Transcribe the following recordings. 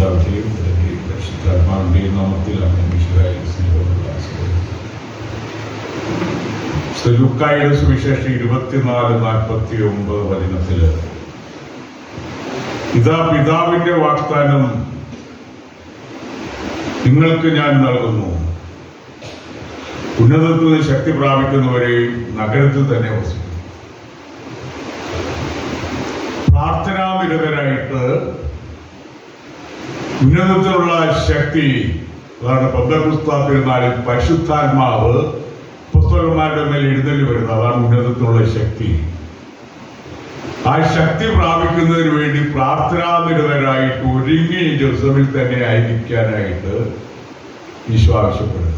പിതാവിന്റെയും പരിശുദ്ധാത്മാവിന്റെയും നാമത്തിൽ അന്വേഷിക്കായി സ്നേഹമുള്ള ലൂക്കായുടെ സുവിശേഷം 24:49 വചനത്തില് ഇതാ പിതാവിന്റെ വാഗ്ദാനം നിങ്ങൾക്ക് ഞാൻ നൽകുന്നു, ഉന്നതത്തിൽ നിന്ന് ശക്തി പ്രാപിക്കുന്നവരെയും നഗരത്തിൽ തന്നെ വസിക്കും. പ്രാർത്ഥനാനിരതരായിട്ട് ഉന്നതത്തിലുള്ള ശക്തി, അതാണ് പെന്തക്കോസ്ത് പെരുന്നാളിൽ പരിശുദ്ധാത്മാവ് പുസ്തകന്മാരുടെ മേൽ എഴുന്നള്ളി വരുന്നത്, അതാണ് ഉന്നതത്തിലുള്ള ശക്തി. ആ ശക്തി പ്രാപിക്കുന്നതിന് വേണ്ടി പ്രാർത്ഥനാനിരതരായിട്ട് ഒരുങ്ങി ജെറുസലേമിൽ തന്നെ ആയിരിക്കാനായിട്ട് ഈശോ ആവശ്യപ്പെടുക.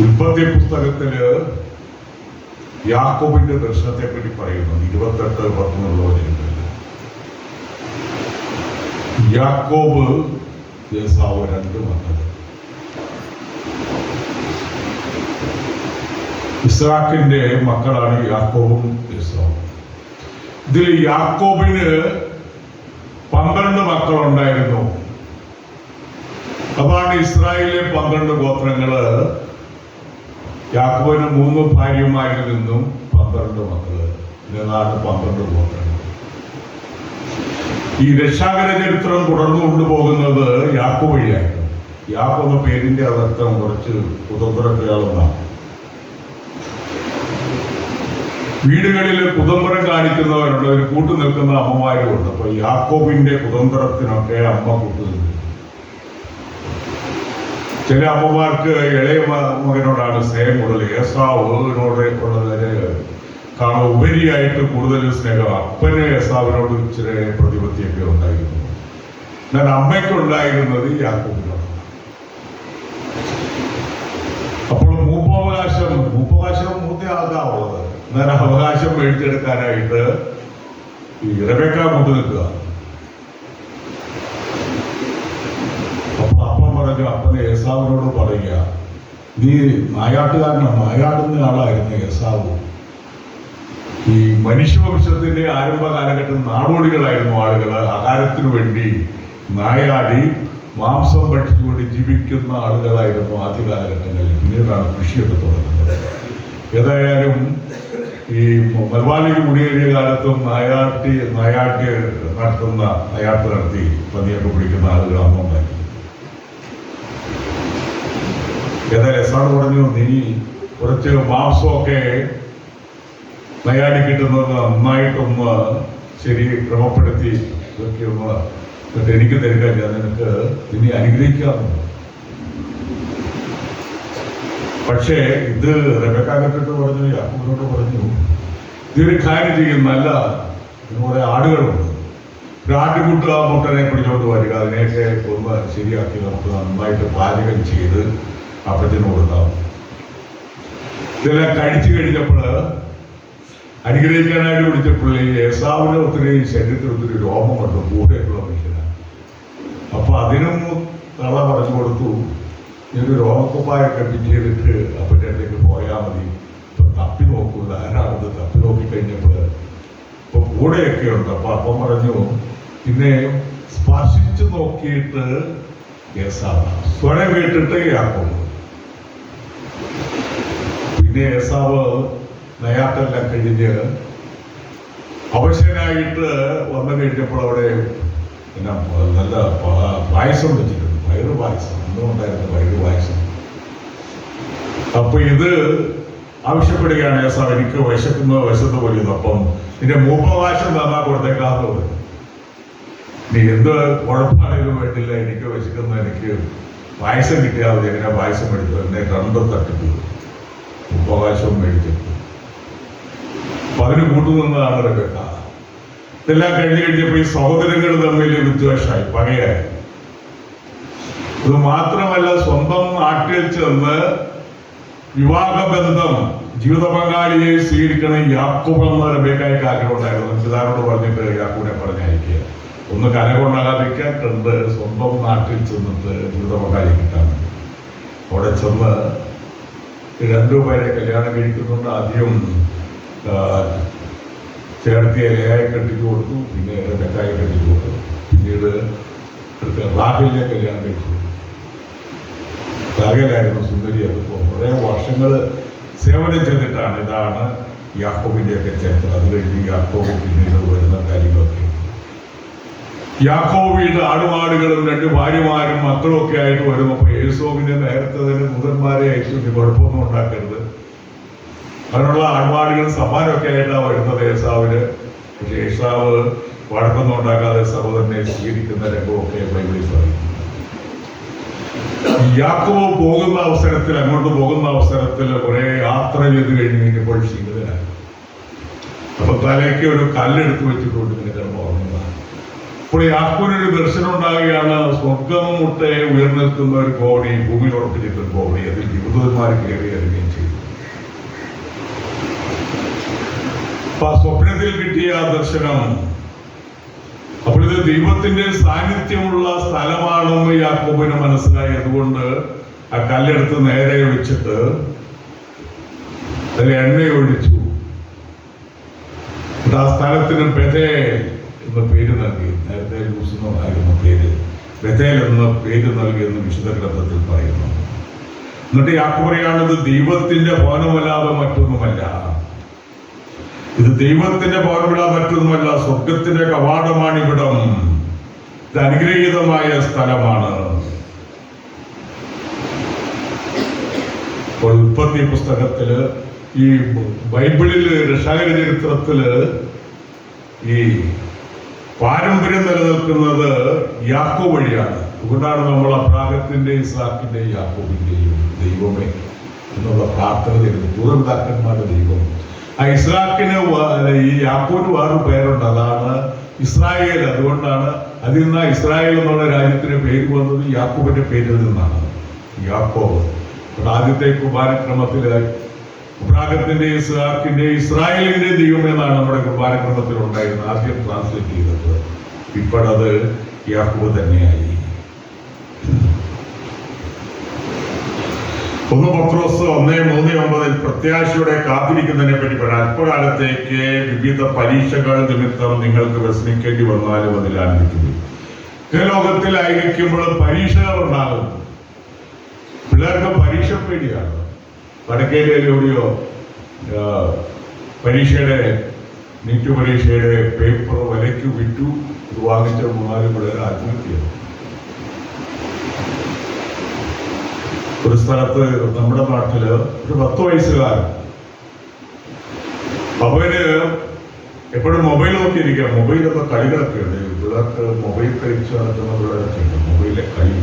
ഉൽപ്പത്തി പുസ്തകത്തില് യാക്കോബിന്റെ ദർശനത്തെ പറ്റി പറയുന്നു. 28:10 വചനത്തിൽ യാക്കോബ് ഏസാവ് 2 മക്കൾ. ഇസ്ഹാക്കിന്റെ മക്കളാണ് യാക്കോബും ഏസാവും. ഇതിൽ യാക്കോബിന് 12 മക്കളുണ്ടായിരുന്നു. അതാണ് ഇസ്രായേലിലെ 12 ഗോത്രങ്ങള്. യാക്കോബിന് 3 ഭാര്യമാരിൽ നിന്നും 12 മക്കള്. ഇതാണ് 12 ഗോത്രങ്ങൾ. ഈ രക്ഷാകര ചരിത്രം തുടർന്നു കൊണ്ടുപോകുന്നത് യാക്കോബ് വഴിയായിരുന്നു. യാക്കോബ് പേരിന്റെ അർത്ഥം കുറച്ച് കുതന്ത്രക്രിയാളെന്നാണ്. വീടുകളിൽ കുതന്ത്രം കാണിക്കുന്നവരുണ്ട്, ഒരു കൂട്ടു നിൽക്കുന്ന അമ്മമാരുമുണ്ട്. അപ്പൊ യാക്കോബിന്റെ കുതന്ത്രത്തിനൊക്കെ അമ്മ കൂട്ടുനിന്നു. ചില അമ്മമാർക്ക് ഇളയ മകനോടാണ് സ്നേഹം കൂടുതൽ. ഏസാവിനോട് ഉള്ളതിന് കാരണം ഉപരിയായിട്ട് കൂടുതൽ സ്നേഹം അപ്പന് ഏസാവിനോട് ഇച്ചിരി പ്രതിപത്തിയൊക്കെ ഉണ്ടായിരുന്നു. എന്നാൽ അമ്മയ്ക്കുണ്ടായിരുന്നത് യാക്കോബിനോട്. അപ്പോൾ മൂപ്പവകാശം മൂത്ത ആകാവുള്ളത്. എന്നാൽ അവകാശം മേടിച്ചെടുക്കാനായിട്ട് ഈ റെബെക്ക കൊണ്ടു നിൽക്കുക. അപ്പൊ അപ്പം പറഞ്ഞു, അപ്പന് ഏസാവിനോട് പറയുക, നീ നായാട്ടുകാരനാണ്, നായാടുന്ന ആളായിരുന്നു ഏസാവ്. ഈ മനുഷ്യവംശത്തിന്റെ ആരംഭ കാലഘട്ടം നാടോടികളായിരുന്നു ആളുകൾ. ആഹാരത്തിനു വേണ്ടി നായാടി മാംസം ഭക്ഷിച്ചുകൊണ്ട് ജീവിക്കുന്ന ആളുകളായിരുന്നു ആദ്യ കാലഘട്ടങ്ങളിൽ. പിന്നീടാണ് കൃഷിയൊക്കെ തുടങ്ങുന്നത്. ഏതായാലും ഈ മലബാറിലേക്ക് കുടിയേറിയ കാലത്തും നായാട്ട് നടത്തി പന്നിയൊക്കെ പിടിക്കുന്ന ആളുകൾ അന്നുണ്ടായിരുന്നു. ഏതായാലും എസാണ് പറഞ്ഞു, നീ കുറച്ച് മാംസമൊക്കെ നയാടി കിട്ടുന്നത് നന്നായിട്ടൊന്ന് ശരി ക്രമപ്പെടുത്തി ഇതൊക്കെ ഒന്ന് എന്നിട്ട് എനിക്ക് തരിക, ഞാൻ നിനക്ക് ഇനി അനുഗ്രഹിക്കാറുണ്ട്. പക്ഷേ ഇത് റെബെക്ക കേട്ടിട്ട് പറഞ്ഞു, യാക്കോബിനോട് പറഞ്ഞു, ഇതൊരു കാര്യം ചെയ്യും, നല്ല കുറെ ആടുകളുണ്ട്, ഒരു ആട്ടുകുട്ട് ആ മുട്ടനെ പിടിച്ചോണ്ട് വരിക, അതിനെയൊക്കെ ഒന്ന് ശരിയാക്കി നമുക്ക് നന്നായിട്ട് പാചകം ചെയ്ത് അപ്പച്ചന് കൊടുക്കാം. ഇതെല്ലാം കഴിച്ചു കഴിഞ്ഞപ്പോൾ അനുഗ്രഹിക്കാനായിട്ട് വിളിച്ചപ്പോൾ ഏസാവിന് ഒത്തിരി ശരീരത്തിൽ ഒത്തിരി രോമം കണ്ടു, കൂടെയൊക്കെയുള്ള മനുഷ്യനാണ്. അപ്പൊ അതിനും തള പറഞ്ഞു കൊടുത്തു, ഒരു രോമക്കുപ്പായൊക്കെ പിന്നീടിട്ട് അപ്പൻ്റെ അടുത്തേക്ക് പോയാൽ മതി, ഇപ്പൊ തപ്പി നോക്കൂല, ആരാണത് തപ്പി നോക്കിക്കഴിഞ്ഞപ്പോൾ ഇപ്പൊ കൂടെയൊക്കെ ഉണ്ട്. അപ്പൊ അപ്പം പറഞ്ഞു, പിന്നെ സ്പർശിച്ചു നോക്കിയിട്ട് ഏസാവ്, സ്വരം കേട്ടിട്ട് യാക്കോബ്. പിന്നെ ഏസാവ് നയാട്ടെല്ലാം കഴിഞ്ഞ് അവശനായിട്ട് വന്നു കഴിഞ്ഞപ്പോൾ അവിടെ പിന്നെ നല്ല പായസം വെച്ചിട്ടുണ്ട്, വയറു പായസം. ഒന്നുകൊണ്ടായിരുന്നു വയറു പായസം. അപ്പൊ ഇത് ആവശ്യപ്പെടുകയാണ് ഏസാവ്, എനിക്ക് വിശന്ന് പോലെയുന്നു. അപ്പം നിന്റെ മൂപ്പവകാശം തന്നാ കൊടുത്തേക്കാന്ന് പറഞ്ഞു. നീ എന്ത് കുഴപ്പമാണെങ്കിലും വേണ്ടില്ല, എനിക്ക് വിശക്കുന്ന, എനിക്ക് പായസം കിട്ടിയാൽ മതി. എങ്ങനെ പായസം മേടിച്ചു, എന്നെ 2 തട്ടിട്ടു മൂപ്പവകാശവും മേടിച്ചിട്ടു. അപ്പൊ അതിന് കൂട്ടുനിന്നതാണ് റെബെക്ക. ഇതെല്ലാം കഴിഞ്ഞപ്പോൾ ഈ സഹോദരങ്ങൾ തമ്മിൽ വിദ്വേഷമായി, പകയായി. ഇത് മാത്രമല്ല, സ്വന്തം നാട്ടിൽ ചെന്ന് വിവാഹബന്ധം ജീവിത പങ്കാളിയെ സ്വീകരിക്കണം യാക്കോബ് എന്ന റെബെക്കയ്ക്ക് ആഗ്രഹമുണ്ടായിരുന്നു. പിതാവിനോട് പറഞ്ഞിട്ട് യാക്കോബിനെ പറഞ്ഞയക്കുക, ഒന്ന് കലകൊണ്ടാകാതിരിക്കാൻ, 2 സ്വന്തം നാട്ടിൽ ചെന്നിട്ട് ജീവിത പങ്കാളി കിട്ടാൻ വേണ്ടി. അവിടെ ചെന്ന് 2 പേരെ കല്യാണം കഴിക്കുന്നുണ്ട്. ആദ്യം ചേർത്തിയെ ലേയായി കെട്ടിച്ചു കൊടുത്തു, പിന്നെ റബെക്കായെ കെട്ടിച്ചു കൊടുത്തു, പിന്നീട് റാഹേലിനെ കല്യാണം കഴിച്ചു. റാഹേലായിരുന്നു സുന്ദരി. അതിപ്പോൾ കുറേ വർഷങ്ങൾ സേവനം ചെയ്തിട്ടാണ്. ഇതാണ് യാക്കോബിൻ്റെയൊക്കെ ചരിത്രം. അത് കഴിഞ്ഞ് യാക്കോബ് പിന്നീട് വരുന്ന കാര്യങ്ങളൊക്കെ. യാക്കോബിയുടെ ആടുമാടുകളും 2 ഭാര്യമാരും മക്കളും ഒക്കെ ആയിട്ട് വരുമ്പോൾ യേശോവിനെ നേരത്തെ തന്നെ മുതന്മാരെ അയച്ചു, കുഴപ്പമൊന്നും ഉണ്ടാക്കരുത്, അതിനുള്ള ആടുമാടുകൾ സമ്മാനമൊക്കെ ആയിട്ടാണ് വരുന്നത് ഏസാവിന്. പക്ഷെ ഏസാവ് വഴക്കൊന്നും ഉണ്ടാക്കാതെ സഹോദരനെ സ്വീകരിക്കുന്ന രംഗമൊക്കെ ബൈബിളിൽ പറയും. യാക്കോബ് പോകുന്ന അവസരത്തിൽ, അങ്ങോട്ട് പോകുന്ന അവസരത്തിൽ കുറെ യാത്ര ചെയ്ത് കഴിഞ്ഞപ്പോൾ ക്ഷീണിതനായി. അപ്പൊ തലയ്ക്ക് ഒരു കല്ലെടുത്ത് വെച്ചിട്ടുണ്ട്, ഇങ്ങനെ കിടന്ന് ഉറങ്ങുന്നതാണ്. അപ്പോൾ യാക്കോബിനൊരു ദർശനം ഉണ്ടാകുകയാണ്. സ്വർഗം മുട്ടെ ഉയർന്നിരിക്കുന്ന ഒരു കോടി, ഭൂമിയിൽ ഉറപ്പിച്ചിട്ടൊരു കോടി, അതിൽ ദൂതന്മാർ കയറി ഇറങ്ങുകയും ചെയ്തു. അപ്പൊ ആ സ്വപ്നത്തിൽ കിട്ടിയ ആ ദർശനം, അപ്പോൾ ഇത് ദൈവത്തിന്റെ സാന്നിധ്യമുള്ള സ്ഥലമാണെന്ന് യാക്കോബിന് മനസ്സിലായി. അതുകൊണ്ട് ആ കല്ലെടുത്ത് നേരെ ഒഴിച്ചിട്ട് അതിൽ എണ്ണയൊഴിച്ചു. ആ സ്ഥലത്തിന് ബെഥേൽ എന്ന പേര് നൽകി. നേരത്തെ ലൂസിനായിരുന്നു പേര്. ബെഥേൽ എന്ന പേര് നൽകിയെന്ന് വിശുദ്ധ ഗ്രന്ഥത്തിൽ പറയുന്നു. എന്നിട്ട് യാക്കോബ് പറയാണ്, ഇത് ദൈവത്തിന്റെ ഭവനമല്ലാതെ മറ്റൊന്നുമല്ല, ഇത് ദൈവത്തിന്റെ ഭവനമല്ലാതെ മറ്റൊന്നുമല്ല, സ്വർഗത്തിന്റെ കവാടമാണ് ഇവിടം, ഇത് അനുഗ്രഹീതമായ സ്ഥലമാണ്. ഇപ്പോൾ ഉൽപ്പത്തി പുസ്തകത്തില്, ഈ ബൈബിളില്, രക്ഷാകര ചരിത്രത്തില് ഈ പാരമ്പര്യം നിലനിൽക്കുന്നത് യാക്കോബ് വഴിയാണ്. അതുകൊണ്ടാണ് നമ്മൾ അബ്രാഹത്തിന്റെയും ഇസ്ഹാക്കിന്റെയും യാക്കോബിന്റെയും ദൈവമേ എന്നുള്ള പ്രാർത്ഥന ചെയ്യുന്നത്. പൂർവ്വപിതാക്കന്മാരുടെ ദൈവം. ആ ഇസ്ഹാക്കിന് ഈ യാക്കോബിന് വേറൊരു പേരുണ്ട്, അതാണ് ഇസ്രായേൽ. അതുകൊണ്ടാണ് അതിൽ നിന്ന് ഇസ്രായേൽ എന്നുള്ള രാജ്യത്തിന് പേര് വന്നത് യാക്കോബിന്റെ പേരിൽ നിന്നാണ്, യാക്കോബ്. ആദ്യത്തെ കുർബാനക്രമത്തിൽ അബ്രാഹത്തിന്റെ, ഇസ്ഹാക്കിന്റെ, ഇസ്രായേലിന്റെ ദൈവം എന്നാണ് നമ്മുടെ കുർബാനക്രമത്തിൽ ഉണ്ടായിരുന്നത്. ആദ്യം ട്രാൻസ്ലേറ്റ് ചെയ്തത്. ഇപ്പോഴത് യാക്കോബ് തന്നെയായി. 1 പത്രോസ് 1:3-9 പ്രത്യാശയോടെ കാത്തിരിക്കുന്നതിനെ പറ്റി പറയാം. അല്പകാലത്തേക്ക് വിവിധ പരീക്ഷകൾ നിമിത്തം നിങ്ങൾക്ക് വ്യസനിക്കേണ്ടി വന്നാലും അതിൽ ആനന്ദിക്കുന്നു. ലോകത്തിലായിരിക്കുമ്പോൾ പരീക്ഷകൾ ഉണ്ടാകും. പിള്ളേർക്ക് പരീക്ഷ പേടിയാണ്. വടക്കേരിയിലെവിടെയോ പരീക്ഷയുടെ, നീറ്റ് പരീക്ഷയുടെ പേപ്പർ വിലയ്ക്ക് വിറ്റു. ഇത് വാങ്ങിച്ച 3-4 പിള്ളേർ ആത്മഹത്യ. ഒരു സ്ഥലത്ത് നമ്മുടെ നാട്ടില് ഒരു 10 വയസ്സുകാരൻ, അവന് എപ്പോഴും മൊബൈൽ നോക്കിയിരിക്കുക. മൊബൈലൊക്കെ കളികളൊക്കെ ഉണ്ട്. പിള്ളേർക്ക് മൊബൈൽ കളിച്ച് നടക്കുന്ന പിള്ളേരൊക്കെ ഉണ്ട്, മൊബൈലിലെ കളി.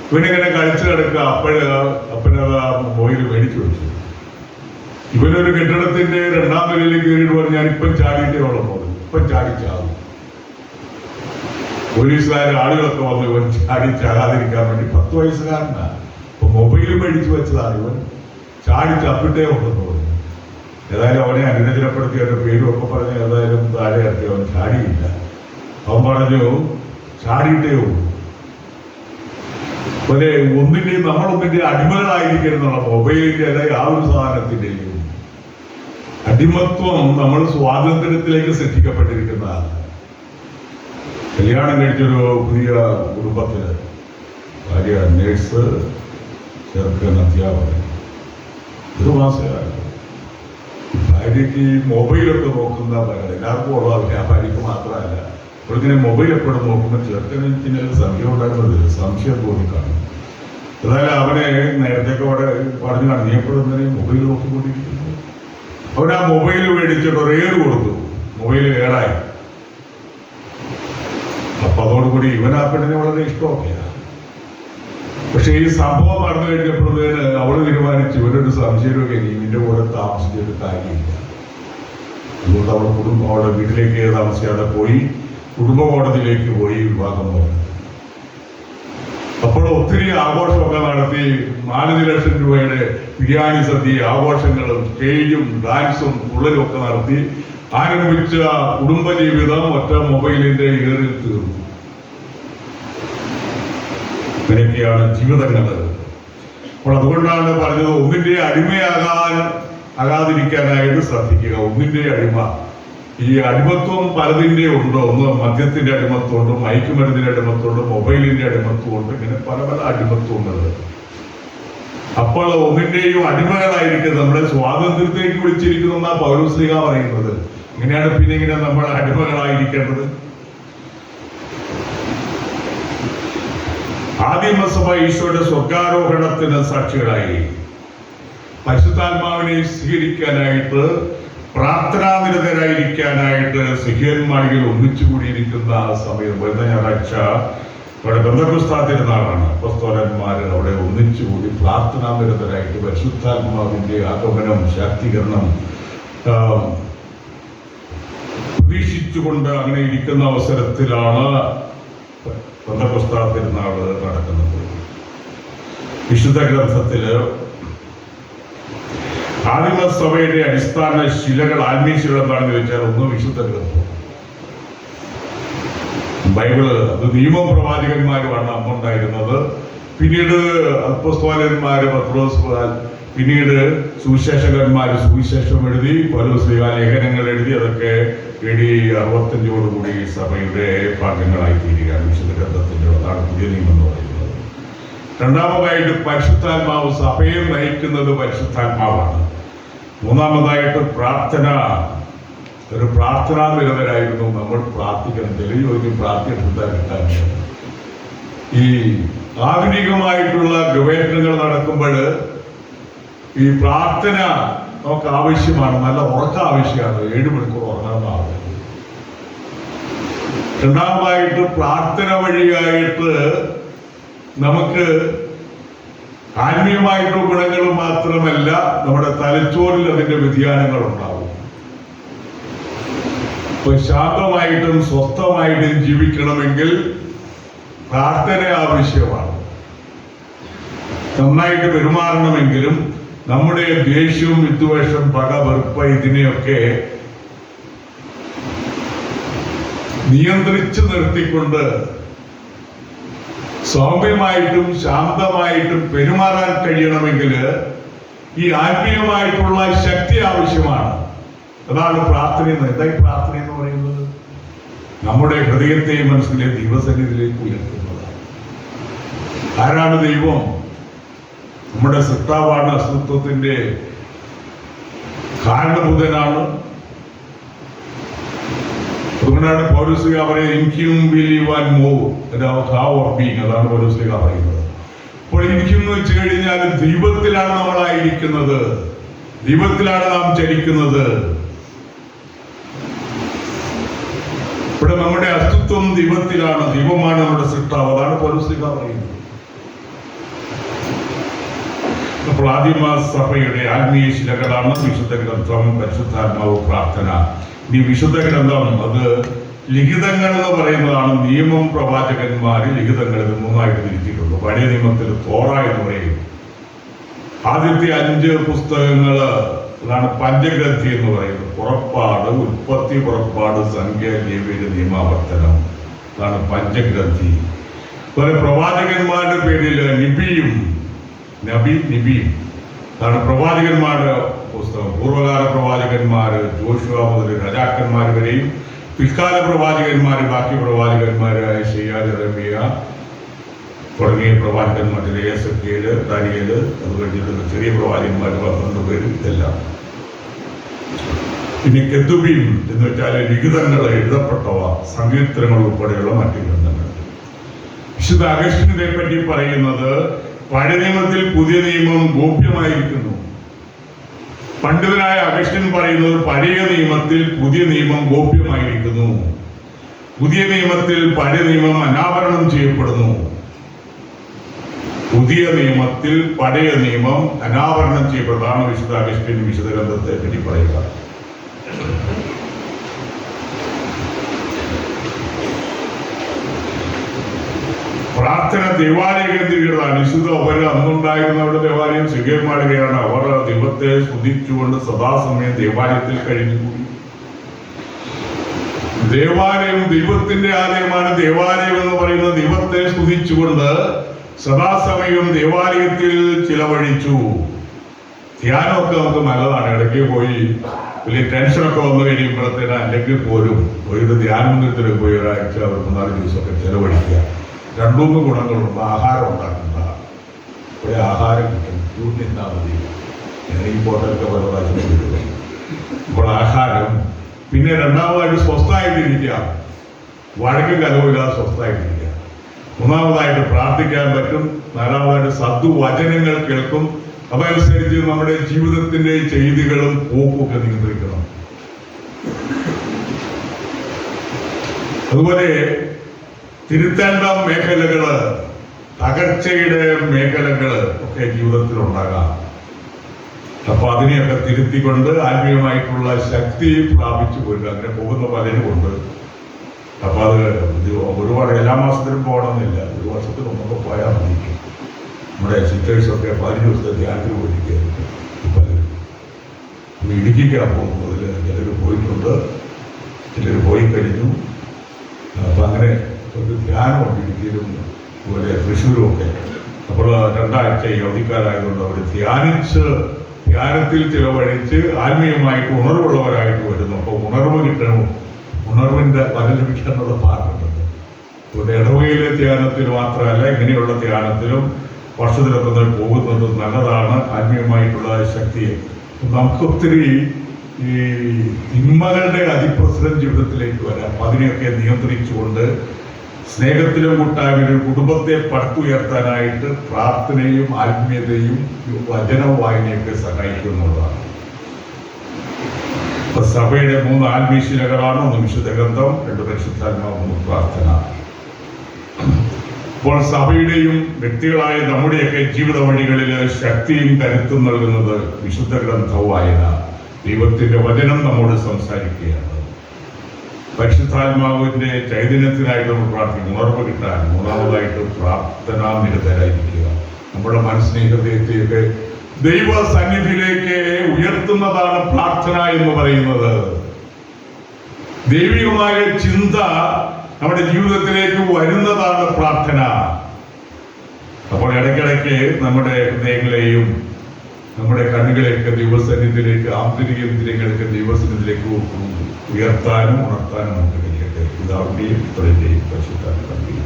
ഇവനിങ്ങനെ കളിച്ചു കിടക്കുക. അപ്പനത് ആ മൊബൈൽ മേടിച്ചു വെച്ചു. ഇവനൊരു കെട്ടിടത്തിന്റെ 2ാം നിലയിൽ കയറിയിട്ട് പറഞ്ഞു, ഞാനിപ്പം ചാടിയിട്ടേ ഉള്ള മൊബൈൽ, ഇപ്പം ചാടിച്ചാകും. പോലീസുകാർ ആളുകളൊക്കെ വന്നു ഇവൻ ചാടിച്ചാകാതിരിക്കാൻ വേണ്ടി. 10 വയസ്സുകാരനാണ്. അപ്പൊ മൊബൈൽ മേടിച്ചു വെച്ചതാണ്. ഇവൻ ചാടിച്ചപ്പിട്ടേ ഉണ്ടെന്ന് പറഞ്ഞു. ഏതായാലും അവനെ അനുരചനപ്പെടുത്തി അവരുടെ പേരും ഒക്കെ പറഞ്ഞ് ഏതായാലും താഴെ ഇറക്കി. അവൻ ചാടിയില്ല. അവൻ പറഞ്ഞു ചാടിയിട്ടേ ഉള്ളൂ. പോലെ ഒന്നിന്റെയും നമ്മളൊന്നിന്റെയും അടിമകളായിരിക്കരുന്നുള്ള മൊബൈലിന്റെ അല്ല യാതൊരു സാധനത്തിന്റെയും അടിമത്വം. നമ്മൾ സ്വാതന്ത്ര്യത്തിലേക്ക് സൃഷ്ടിക്കപ്പെട്ടിരിക്കുന്നതാണ്. കല്യാണം കഴിച്ചൊരു പുതിയ കുടുംബത്തില് ഭാര്യ നേഴ്സ്, ചെറുക്കൻ അധ്യാപകൻ. 1 മാസമായിരുന്നു. ഭാര്യയ്ക്ക് മൊബൈലൊക്കെ നോക്കുന്ന എല്ലാവർക്കും ഉള്ളതല്ല, ആ ഭാര്യയ്ക്ക് മാത്രമല്ല. ഇങ്ങനെ മൊബൈൽ എപ്പോഴും നോക്കുമ്പോൾ ചെറുക്കന് സംശയം ഉണ്ടായിരുന്നത്, സംശയം തോന്നിക്കാണും. ഏതായാലും അവനെ നേരത്തെയൊക്കെ അവിടെ പറഞ്ഞു കാണും, നീ എപ്പോഴും തന്നെ മൊബൈൽ നോക്കിക്കൊണ്ടിരിക്കുന്നു. അവൻ ആ മൊബൈൽ മേടിച്ചിട്ട് ഒരു ഏറ് കൊടുത്തു. മൊബൈൽ ഏറായി. അപ്പൊ അതോടുകൂടി ഇവൻ ആ പെണ്ണിനെ വളരെ ഇഷ്ടമൊക്കെയാണ്. പക്ഷെ ഈ സംഭവം നടന്നു കഴിഞ്ഞപ്പോഴത്തേന് അവള് തീരുമാനിച്ചു, ഇവരൊരു സംശയമൊക്കെ ഇവന്റെ കൂടെ താമസിച്ചിട്ട് കാര്യമില്ല. അതുകൊണ്ട് അവളുടെ വീട്ടിലേക്ക് താമസിക്കാതെ പോയി കുടുംബ കോടതിയിലേക്ക് പോയി വിവാഹം പറഞ്ഞു. അപ്പോൾ ഒത്തിരി ആഘോഷമൊക്കെ നടത്തി. 4 ലക്ഷം രൂപയുടെ ബിരിയാണി സദ്യ, ആഘോഷങ്ങളും സ്റ്റേജും ഡാൻസും തുള്ളലും ഒക്കെ നടത്തി ആരംഭിച്ച കുടുംബജീവിതം ഒറ്റ മൊബൈലിന്റെ ഏറിൽ തീർന്നു. ഇങ്ങനെയൊക്കെയാണ് ജീവിതങ്ങൾ. അപ്പോൾ അതുകൊണ്ടാണ് പറഞ്ഞത്, ഒന്നിന്റെ അടിമയാകാതിരിക്കാനായിട്ട് ശ്രദ്ധിക്കുക. ഒന്നിന്റെ അടിമ ഈ അടിമത്വം പലതിൻ്റെ ഉണ്ട്. ഒന്ന് മദ്യത്തിന്റെ അടിമത്വമുണ്ട്, മയക്കുമരുന്നിന്റെ അടിമത്വമുണ്ട്, മൊബൈലിന്റെ അടിമത്വമുണ്ട്, ഇങ്ങനെ പല പല അടിമത്വങ്ങൾ. അപ്പോൾ ഒന്നിന്റെയും അടിമകളായിരിക്കും നമ്മളെ സ്വാതന്ത്ര്യത്തിലേക്ക് വിളിച്ചിരിക്കുന്നു എന്നാ പൗലോസ്ലീഹ പറയുന്നത്. ഇങ്ങനെയാണ് പിന്നെ ഇങ്ങനെ നമ്മൾ അടിമകളായിരിക്കേണ്ടത്. ആദിമസഭ ഈശോയുടെ സ്വർഗാരോഹണത്തിന് സാക്ഷികളായി പരിശുദ്ധാത്മാവിനെ സ്വീകരിക്കാനായിട്ട് പ്രാർത്ഥനാനിരതരായിരിക്കാനായിട്ട് സിഹിയന്മാളികൾ ഒന്നിച്ചു കൂടിയിരിക്കുന്ന സമയം വരുന്ന ഞായറാഴ്ച അവിടെ ബന്ധക്കുസ്താ തിരുനാളാണ്. അപ്പസ്തോലന്മാർ അവിടെ ഒന്നിച്ചുകൂടി പ്രാർത്ഥനാനിരതരായിട്ട് പരിശുദ്ധാത്മാവിന്റെ ആഗമനം, ശാക്തീകരണം പ്രതീക്ഷിച്ചുകൊണ്ട് അങ്ങനെ ഇരിക്കുന്ന അവസരത്തിലാണ് ബന്ധക്കുസ്താ തിരുനാള് നടക്കുന്നത്. വിശുദ്ധ ഗ്രന്ഥത്തില് ആദിമസഭയുടെ അടിസ്ഥാന ശിലകൾ, ആത്മീയശിലകൾ എന്താണെന്ന് ചോദിച്ചാൽ ഒന്ന് വിശുദ്ധ ഗ്രന്ഥം, ബൈബിള്. അത് നിയമം പ്രവാചകന്മാരുമാണ് അന്നുണ്ടായിരുന്നത്. പിന്നീട് അപ്പോസ്തലന്മാര്, പത്രോസ്, പിന്നീട് സുവിശേഷകന്മാര് സുവിശേഷം എഴുതി, പൗലോസ്ലീഹ ലേഖനങ്ങൾ എഴുതി. അതൊക്കെ AD 65 സഭയുടെ ഭാഗങ്ങളായി തീരുകയാണ്. വിശുദ്ധ ഗ്രന്ഥത്തിന്റെ അതാണ് പുതിയ നിയമം എന്ന് പറയുന്നത്. രണ്ടാമതായിട്ട് പരിശുദ്ധാത്മാവ്, സഭയെ നയിക്കുന്നത് പരിശുദ്ധാത്മാവാണ്. മൂന്നാമതായിട്ട് പ്രാർത്ഥന, ഒരു പ്രാർത്ഥനാ നിരതരായിരുന്നു നമ്മൾ പ്രാർത്ഥിക്കണം. തെളിവ് പ്രാർത്ഥിക്കാൻ കിട്ടാൻ ഈ ആധുനികമായിട്ടുള്ള ഗവേഷണങ്ങൾ നടക്കുമ്പോൾ ഈ പ്രാർത്ഥന നമുക്ക് ആവശ്യമാണ്. നല്ല ഉറക്കം ആവശ്യമാണ്. 7 മണിക്കൂർ ഉറങ്ങണമെന്നാണ്. രണ്ടാമതായിട്ട് പ്രാർത്ഥന വഴിയായിട്ട് നമുക്ക് ആത്മീയമായിട്ടുള്ള ഗുണങ്ങൾ മാത്രമല്ല, നമ്മുടെ തലച്ചോറിൽ അതിന്റെ വ്യതിയാനങ്ങൾ ഉണ്ടാവും. ഇപ്പൊ ശാന്തമായിട്ടും സ്വസ്ഥമായിട്ടും ജീവിക്കണമെങ്കിൽ പ്രാർത്ഥന ആവശ്യമാണ്. നന്നായിട്ട് പെരുമാറണമെങ്കിലും നമ്മുടെ ദേഷ്യവും വിദ്വേഷം, പക, വെറുപ്പ് ഇതിനെയൊക്കെ നിയന്ത്രിച്ചു നിർത്തിക്കൊണ്ട് സൗമ്യമായിട്ടും ശാന്തമായിട്ടും പെരുമാറാൻ കഴിയണമെങ്കിൽ ഈ ആത്മീയമായിട്ടുള്ള ശക്തി ആവശ്യമാണ്. അതാണ് പ്രാർത്ഥന. എന്തായി പ്രാർത്ഥന എന്ന് പറയുന്നത്? നമ്മുടെ ഹൃദയത്തെയും മനസ്സിലെ ദൈവസന്നിധിയിലേക്ക് ഉയർത്തുന്നതാണ്. ആരാണ് ദൈവം? നമ്മുടെ സൃഷ്ടാവാണ്, അസ്തിത്വത്തിന്റെ കാരണഭൂതനാണ്. അതുകൊണ്ടാണ് പൗലോസ്ലീഹ പറയുന്നത് ഇൻക്യും believe and move how of being. അതാണ് പൗലോസ്ലീഹ പറയുന്നത്. അപ്പോൾ ഇൻക്യും എന്ന് വെച്ച് കഴിഞ്ഞാൽ ദൈവത്തിലാണ് നമ്മളായിരിക്കുന്നത്, ദൈവത്തിലാണ് നാം ചലിക്കുന്നത്. ഇവിടെ നമ്മുടെ അസ്തിത്വം ദൈവത്തിലാണ്. ദൈവമാണ് നമ്മുടെ സൃഷ്ടാവ്. അതാണ് പൗലോസ്ലീഹ പറയുന്നത്. അപ്പോൾ ആദിമ സഭയുടെ ആത്മീയ ശിലകളാണ് വിശുദ്ധ ഗ്രന്ഥം, പരിശുദ്ധാത്മാവ്, പ്രാർത്ഥന. ഈ വിശുദ്ധ ഗ്രന്ഥം അത് ലിഖിതങ്ങൾ എന്ന് പറയുന്നതാണ്. നിയമം, പ്രവാചകന്മാര്, ലിഖിതങ്ങൾ ഇത് 3ആയിട്ട് തിരിച്ചിട്ടുണ്ട്. പഴയ നിയമത്തിൽ തോറ എന്ന് പറയും. ആദ്യത്തെ 5 പുസ്തകങ്ങൾ അതാണ് പഞ്ചഗ്രന്ഥി എന്ന് പറയുന്നത്. പുറപ്പാട്, ഉൽപ്പത്തി, പുറപ്പാട്, സംഖ്യ, ലേവ്യരുടെ നിയമാവർത്തനം, അതാണ് പഞ്ചഗ്രന്ഥി. അതുപോലെ പ്രവാചകന്മാരുടെ പേരിൽ നിബിയും അതാണ് പ്രവാചകന്മാരുടെ പുസ്തകം. പൂർവ്വകാല പ്രവാചകന്മാര്, ജോഷുവ മുതൽ രാജാക്കന്മാർ വരെയും, പിൽക്കാല പ്രവാചകന്മാര്, ബാക്കി പ്രവാചകന്മാരായ യെശയ്യാ, യെരമ്യാ തുടങ്ങിയ പ്രവാചകന്മാർ, എസെക്കിയേൽ, ദാനിയേൽ, അത് കഴിഞ്ഞിട്ട് ചെറിയ പ്രവാചകന്മാർ 12 പേര്, ഇതെല്ലാം. ഇനി കെതുബീം എന്ന് വെച്ചാൽ ലിഖിതങ്ങൾ, എഴുതപ്പെട്ടവ, സങ്കീർത്തനങ്ങൾ ഉൾപ്പെടെയുള്ള മറ്റു ഗ്രന്ഥങ്ങൾ. വിശുദ്ധ അഗസ്റ്റിനെ പറ്റി പറയുന്നത് പഴയ നിയമത്തിൽ പുതിയ നിയമം ഗോപ്യമായിരിക്കുന്നു. പണ്ഡിതനായ അഗസ്റ്റിൻ പറയുന്നത് പഴയ നിയമത്തിൽ പുതിയ നിയമം ഗോപ്യമായിരിക്കുന്നു. പുതിയ നിയമത്തിൽ പഴയ നിയമം അനാവരണം ചെയ്യപ്പെടുന്നു. പുതിയ നിയമത്തിൽ പഴയ നിയമം അനാവരണം ചെയ്യപ്പെട്ടതാണ് വിശുദ്ധ അഗസ്റ്റിൻ വിശുദ്ധ ഗ്രന്ഥത്തെ പറ്റി പറയുക. പ്രാർത്ഥന ദേവാലയ കേന്ദ്രീകൃതമാണ്. വിശുദ്ധ അവർ അന്നുണ്ടായിരുന്നവരുടെ ദേവാലയം സിഹിയന്മാരുടെയാണ്. അവർ ദൈവത്തെ സ്തുതിച്ചുകൊണ്ട് സദാസമയം ദേവാലയത്തിൽ കഴിഞ്ഞുകൂടി. ദേവാലയം ദൈവത്തിന്റെ ആലയമാണ്. ദേവാലയം എന്ന് പറയുന്നത് ദൈവത്തെ സ്തുതിച്ചുകൊണ്ട് സദാസമയം ദേവാലയത്തിൽ ചിലവഴിച്ചു. ധ്യാനമൊക്കെ നമുക്ക് നല്ലതാണ്. ഇടയ്ക്ക് പോയി വലിയ ടെൻഷനൊക്കെ വന്നു കഴിയുമ്പോഴത്തേന് അല്ലെങ്കിൽ പോലും ഒരു ധ്യാനമന്ദിരത്തിൽ പോയി ഒരാഴ്ച ഒരു 3-4 ദിവസമൊക്കെ ചെലവഴിക്കുക. 2-3 ഗുണങ്ങളുണ്ട്. ആഹാരം ഉണ്ടാക്കണ്ട, ഒരു ആഹാരം കിട്ടും, ചൂട് നിന്നാൽ മതി. ഞാൻ ഈ ഹോട്ടലൊക്കെ പല പ്രാവശ്യം കിട്ടുക. അപ്പോൾ ആഹാരം, പിന്നെ രണ്ടാമതായിട്ട് സ്വസ്ഥമായിട്ടിരിക്കുക, വഴക്കും കലവില്ലാതെ സ്വസ്ഥമായിട്ടിരിക്കുക. 3-മതായിട്ട് പ്രാർത്ഥിക്കാൻ പറ്റും. 4-മതായിട്ട് സദ്വചനങ്ങൾ കേൾക്കും. അതനുസരിച്ച് നമ്മുടെ ജീവിതത്തിന്റെ ചെയ്തികളും പോക്കുമൊക്കെ നിയന്ത്രിക്കണം. അതുപോലെ തിരുത്തേണ്ട മേഖലകള്, തകർച്ചയുടെ മേഖലകള് ഒക്കെ ജീവിതത്തിൽ ഉണ്ടാകാം. അപ്പൊ അതിനെയൊക്കെ തിരുത്തിക്കൊണ്ട് ആത്മീയമായിട്ടുള്ള ശക്തി പ്രാപിച്ചു പോരുക. അങ്ങനെ പോകുന്ന പലരുമുണ്ട്. അപ്പൊ അത് ഒരുപാട് എല്ലാ മാസത്തിലും പോകണമെന്നില്ല, 1 വർഷത്തിൽ ഒന്നൊക്കെ പോയാൽ മതി. നമ്മുടെ സിസ്റ്റേഴ്സൊക്കെ 15 ദിവസത്തെ ധ്യാനത്തിന് പോയിരിക്കുകയായിരുന്നു പലരും. ഇടുക്കിക്കാണ് പോകുന്നതിൽ ചിലർ പോയിട്ടുണ്ട്, ചിലർ പോയി കഴിഞ്ഞു. അപ്പൊ അങ്ങനെ ഒരു ധ്യാനമുണ്ട് ഇടുക്കിയിലും അതുപോലെ തൃശ്ശൂരും ഒക്കെ. അപ്പോൾ 2 ആഴ്ച ഈ അവധിക്കാരായതുകൊണ്ട് അവർ ധ്യാനത്തിൽ ചിലവഴിച്ച് ആത്മീയമായിട്ട് ഉണർവുള്ളവരായിട്ട് വരുന്നു. അപ്പോൾ ഉണർവ് കിട്ടണം, ഉണർവിന്റെ ഫലം ലഭിക്കാനുള്ള പാർട്ടുണ്ട്. അതുകൊണ്ട് ഇടവകയിലെ ധ്യാനത്തിൽ മാത്രമല്ല, ഇങ്ങനെയുള്ള ധ്യാനത്തിലും വർഷത്തിലൊക്കെ പോകുന്നത് നല്ലതാണ്. ആത്മീയമായിട്ടുള്ള ശക്തിയെ നമുക്ക് ഒത്തിരി ഈ തിന്മകളുടെ അതിപ്രസരം ജീവിതത്തിലേക്ക് വരാം. അപ്പം അതിനെയൊക്കെ നിയന്ത്രിച്ചുകൊണ്ട് സ്നേഹത്തിലും കൂട്ടായ്മയിലും കുടുംബത്തെ പടുത്തുയർത്താനായിട്ട് പ്രാർത്ഥനയും ആത്മീയതയും വചന വായനയൊക്കെ സഹായിക്കുന്നതാണ്. ഇപ്പൊ സഭയുടെ 3 ആത്മീയശിലകളാണ്. 1 വിശുദ്ധ ഗ്രന്ഥം, 2 പരിശുദ്ധാത്മാവ്, 3 പ്രാർത്ഥന. ഇപ്പോൾ സഭയുടെയും വ്യക്തികളായ നമ്മുടെയൊക്കെ ജീവിത വഴികളിൽ ശക്തിയും കരുത്തും നൽകുന്നത് വിശുദ്ധ ഗ്രന്ഥ വായന. ദൈവത്തിന്റെ വചനം നമ്മോട് സംസാരിക്കുകയാണ്. പരിശുദ്ധാത്മാവിന്റെ ചൈതന്യത്തിനായിട്ട് നമ്മൾ പ്രാർത്ഥിക്കും, ഉണർവ് കിട്ടാൻ. 3-മതായിട്ട് പ്രാർത്ഥനാ നിരതരായിരിക്കുക. നമ്മുടെ മനസ്സിനെ ഹൃദയത്തെയൊക്കെ ദൈവ സന്നിധിയിലേക്ക് ഉയർത്തുന്നതാണ് പ്രാർത്ഥന എന്ന് പറയുന്നത്. ദൈവികമായ ചിന്ത നമ്മുടെ ജീവിതത്തിലേക്ക് വരുന്നതാണ് പ്രാർത്ഥന. അപ്പോൾ ഇടയ്ക്കിടയ്ക്ക് നമ്മുടെ ഹൃദയങ്ങളെയും നമ്മുടെ കണ്ണുകളെയൊക്കെ ദൈവസന്നിധിയിലേക്ക്, ആന്തരിക ഇന്ദ്രിയങ്ങളൊക്കെ ദൈവസന്നിധിയിലേക്ക് ഉയർത്താനും ഉണർത്താനും നമുക്ക് കഴിയട്ടെ. പിതാവിന്റെയും പുത്രന്റെയും പരിശുദ്ധാത്മാവിന്റെയും